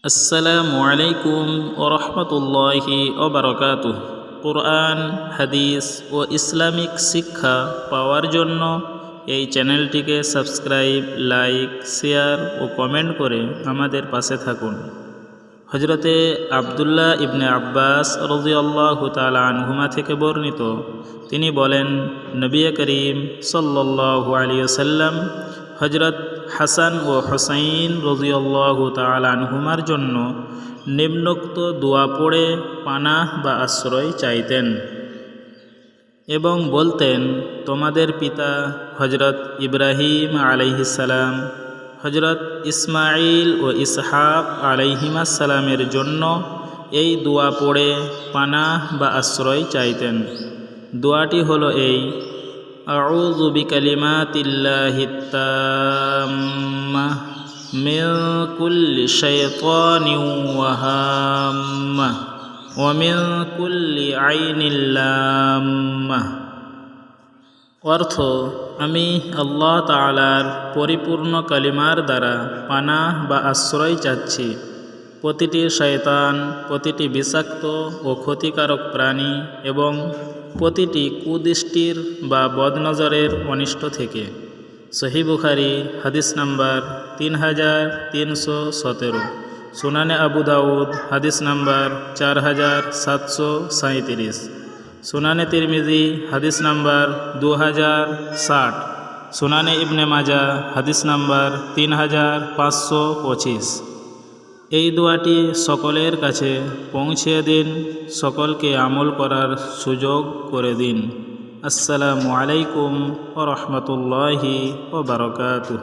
আসসালামু আলাইকুম ওয়া রাহমাতুল্লাহি ওয়া বারাকাতুহু। কুরআন, হাদিস ও ইসলামিক শিক্ষা পাওয়ার জন্য এই চ্যানেলটিকে সাবস্ক্রাইব, লাইক, শেয়ার ও কমেন্ট করে আমাদের পাশে থাকুন। হযরতে আব্দুল্লাহ ইবনে আব্বাস রাদিয়াল্লাহু তাআলা আনহুমা থেকে বর্ণিত, তিনি বলেন, নবী করিম সাল্লাল্লাহু আলাইহি ওয়াসাল্লাম হযরত হাসান ও হুসাইন রাদিয়াল্লাহু তাআলা আনহুমার জন্য নিম্নোক্ত দোয়া পড়ে পানাহ বা আশ্রয় চাইতেন এবং বলতেন, তোমাদের পিতা হযরত ইব্রাহিম আলাইহিস সালাম, হযরত ইসমাঈল ও ইসহাক আলাইহিমাস সালামের জন্য এই দোয়া পড়ে পানাহ বা আশ্রয় চাইতেন। দোয়াটি হলো এই: আউযু বিকালিমাতিল্লাহিত তাম্মাহ মিন কুল্লি শাইতানিন ওয়া হাম্মাহ ওয়া মিন কুল্লি আইনিন লাম্মাহ। অর্থ, আমি আল্লাহ তাআলার পরিপূর্ণ কালিমার দ্বারা পানাহ বা আশ্রয় চাচ্ছি প্রতিটি শয়তান, প্রতিটি বিষাক্ত ও ক্ষতিকারক প্রাণী এবং প্রতিটি কুদৃষ্টির বা বদনজরের অনিষ্ট থেকে। সহিহ বুখারী, হাদিস নাম্বার 3317। সুনানে আবু দাউদ, হাদিস নাম্বার 4737। সুনানে তিরমিজি, হাদিস নাম্বার 2060। সুনানে ইবনে মাজাহ, হাদিস নাম্বার 3525। এই দোয়াটি সকলের কাছে পৌঁছে দিন, সকলকে আমল করার সুযোগ করে দিন। আসসালামু আলাইকুম ওয়া রাহমাতুল্লাহি ওয়া বারাকাতুহু।